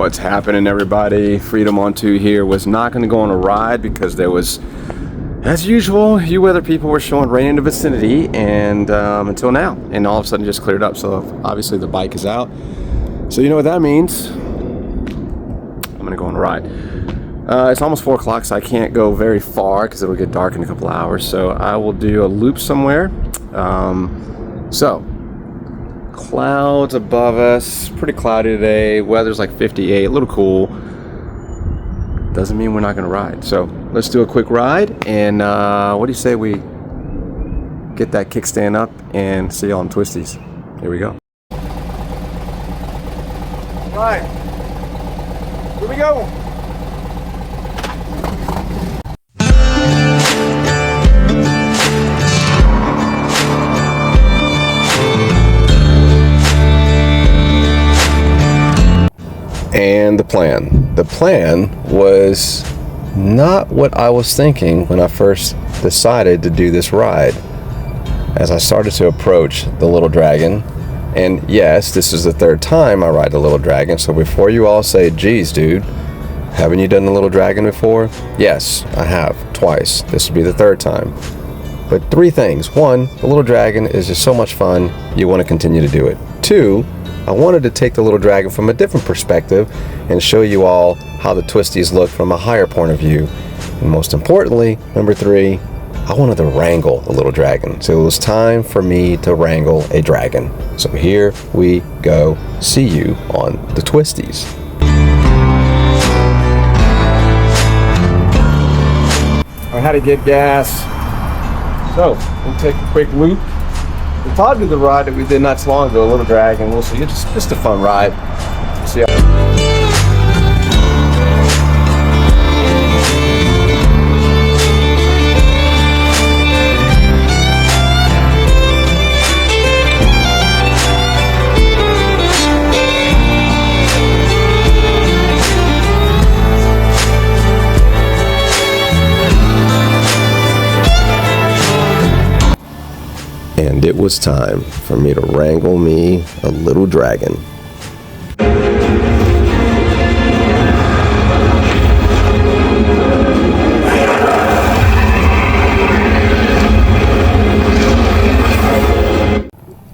What's happening, everybody? Freedom on 2 here. Was not going to go on a ride because there was, as usual, you weather people were showing rain in the vicinity, and until now, and all of a sudden just cleared up. So obviously the bike is out. So you know what that means? I'm going to go on a ride. It's almost 4 o'clock, so I can't go very far because it'll get dark in a couple of hours. So I will do a loop somewhere. So clouds above us, pretty cloudy today. Weather's like 58, a little cool. Doesn't mean we're not gonna ride. So let's do a quick ride, and what do you say we get that kickstand up and see you on twisties? Here we go. All right, here we go. And the plan was not what I was thinking when I first decided to do this ride. As I started to approach the Little Dragon, and yes, this is the 3rd time I ride the Little Dragon, so before you all say, geez dude, haven't you done the Little Dragon before? Yes, I have, twice. This will be the 3rd time. But 3 things. 1, the Little Dragon is just so much fun, you want to continue to do it. 2, I wanted to take the Little Dragon from a different perspective and show you all how the twisties look from a higher point of view. And most importantly, number 3, I wanted to wrangle the Little Dragon. So it was time for me to wrangle a dragon. So here we go. See you on the twisties. I had to get gas. So we'll take a quick loop. We thought of the ride that we did not so long ago, a Little Dragon. We'll see. It's just a fun ride. See how. And it was time for me to wrangle me a little dragon.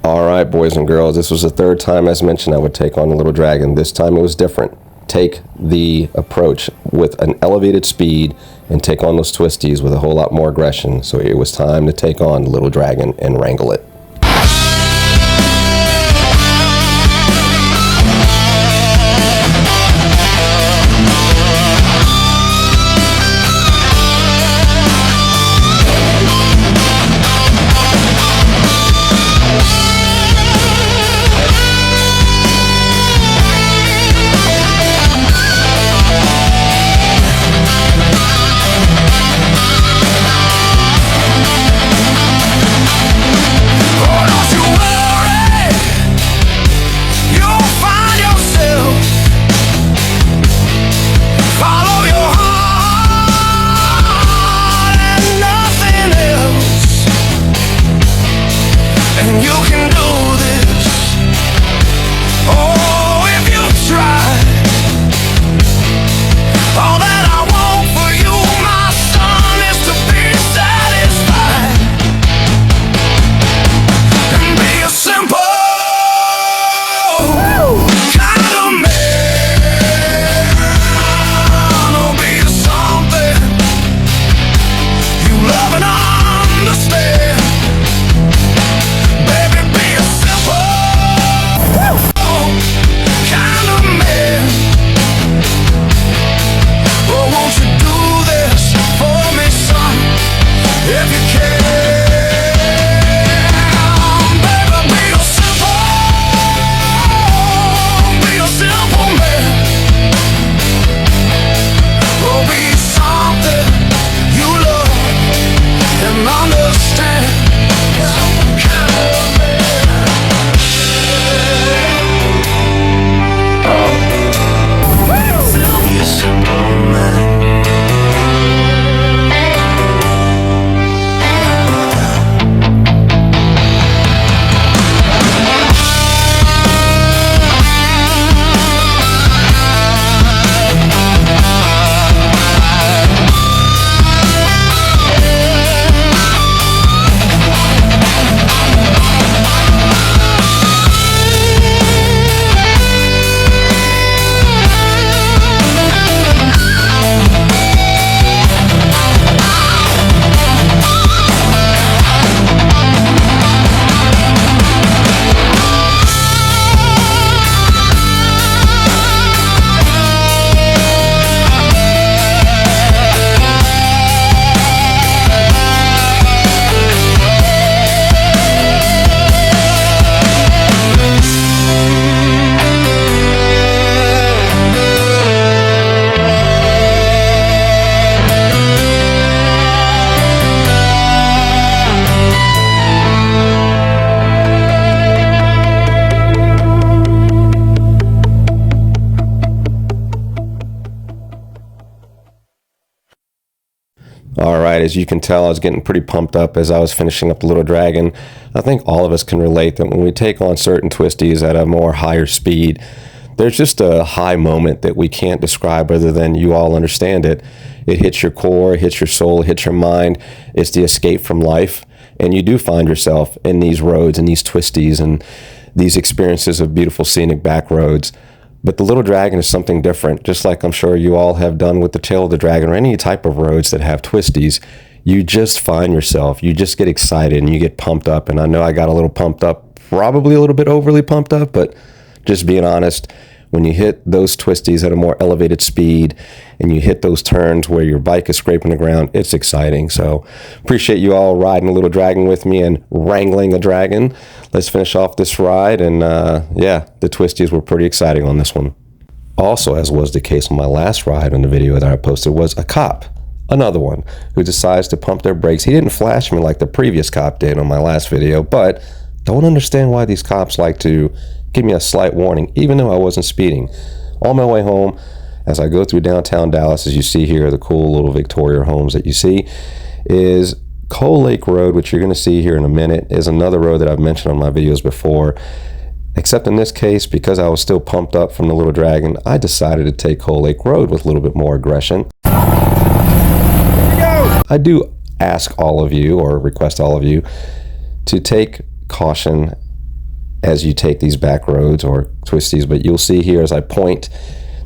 All right, boys and girls, this was the 3rd time, as mentioned, I would take on the Little Dragon. This time it was different. Take the approach with an elevated speed and take on those twisties with a whole lot more aggression. So it was time to take on the Little Dragon and wrangle it. All right, as you can tell, I was getting pretty pumped up as I was finishing up the Little Dragon. I think all of us can relate that when we take on certain twisties at a more higher speed, there's just a high moment that we can't describe other than you all understand it. It hits your core, it hits your soul, it hits your mind. It's the escape from life. And you do find yourself in these roads and these twisties and these experiences of beautiful scenic back roads. But the Little Dragon is something different, just like I'm sure you all have done with the Tail of the Dragon or any type of roads that have twisties. You just find yourself, you just get excited and you get pumped up. And I know I got a little pumped up, probably a little bit overly pumped up, but just being honest, when you hit those twisties at a more elevated speed and you hit those turns where your bike is scraping the ground, it's exciting. So appreciate you all riding a Little Dragon with me and wrangling a dragon. Let's finish off this ride. And yeah, the twisties were pretty exciting on this one. Also, as was the case on my last ride on the video that I posted, was a cop, another one, who decides to pump their brakes. He didn't flash me like the previous cop did on my last video, but don't understand why these cops like to give me a slight warning, even though I wasn't speeding. On my way home, as I go through downtown Dallas, as you see here, the cool little Victoria homes that you see, is Coal Lake Road, which you're going to see here in a minute, is another road that I've mentioned on my videos before. Except in this case, because I was still pumped up from the Little Dragon, I decided to take Coal Lake Road with a little bit more aggression. I do ask all of you, or request all of you, to take caution as you take these back roads or twisties, but you'll see here as I point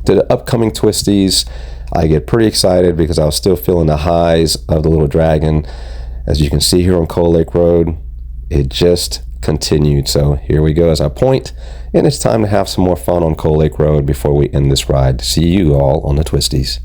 to the upcoming twisties, I get pretty excited because I was still feeling the highs of the Little Dragon. As you can see here on Coal Lake Road, it just continued. So here we go as I point, and it's time to have some more fun on Coal Lake Road before we end this ride. See you all on the twisties.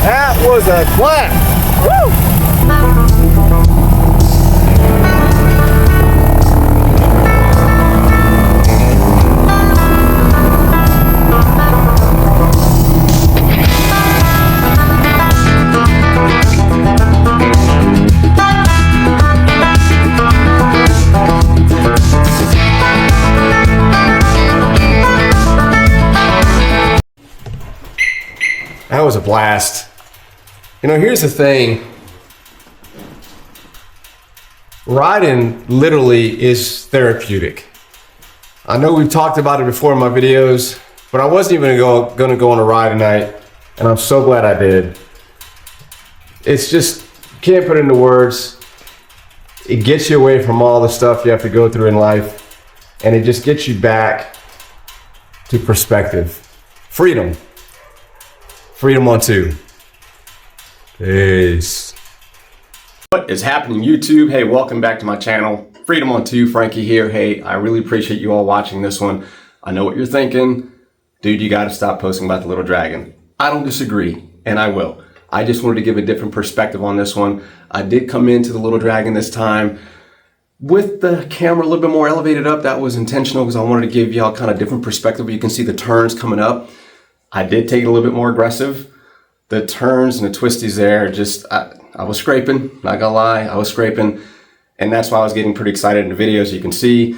That was a clap. Woo! That was a blast. You know, here's the thing. Riding literally is therapeutic. I know we've talked about it before in my videos, but I wasn't even gonna go on a ride tonight, and I'm so glad I did. It's just, can't put it into words. It gets you away from all the stuff you have to go through in life, and it just gets you back to perspective. Freedom. Freedom on 2. Peace. What is happening, YouTube? Hey, welcome back to my channel. Freedom on 2, Frankie here. Hey, I really appreciate you all watching this one. I know what you're thinking. Dude, you gotta stop posting about the Little Dragon. I don't disagree, and I will. I just wanted to give a different perspective on this one. I did come into the Little Dragon this time with the camera a little bit more elevated up. That was intentional because I wanted to give y'all kind of different perspective. You can see the turns coming up. I did take it a little bit more aggressive. The turns and the twisties there, just, I was scraping, not gonna lie, I was scraping. And that's why I was getting pretty excited in the videos. You can see,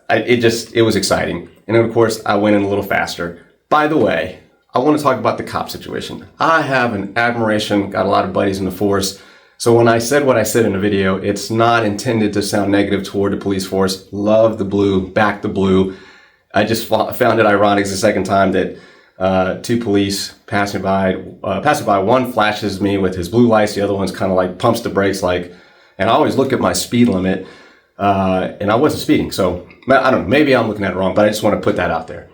it was exciting. And then of course, I went in a little faster. By the way, I wanna talk about the cop situation. I have an admiration, got a lot of buddies in the force. So when I said what I said in the video, it's not intended to sound negative toward the police force. Love the blue, back the blue. I just found it ironic the second time that 2 police passing by. One flashes me with his blue lights. The other one's kind of like pumps the brakes, like. And I always look at my speed limit, and I wasn't speeding. So I don't know. Maybe I'm looking at it wrong, but I just want to put that out there.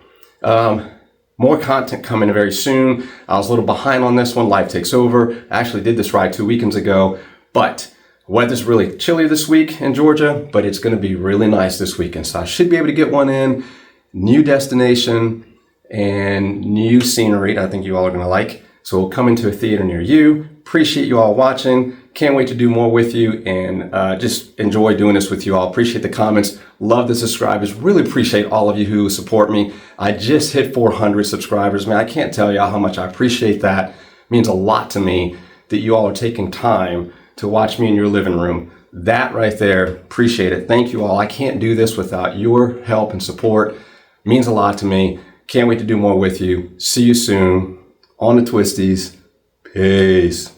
More content coming very soon. I was a little behind on this one. Life takes over. I actually did this ride 2 weekends ago, but weather's really chilly this week in Georgia, but it's going to be really nice this weekend. So I should be able to get one in. New destination and new scenery that I think you all are going to like. So we'll come into a theater near you. Appreciate you all watching. Can't wait to do more with you, and just enjoy doing this with you all. Appreciate the comments. Love the subscribers. Really appreciate all of you who support me. I just hit 400 subscribers. Man, I can't tell you how much I appreciate that. It means a lot to me that you all are taking time to watch me in your living room. That right there, appreciate it. Thank you all. I can't do this without your help and support. It means a lot to me. Can't wait to do more with you. See you soon on the Twisties. Peace.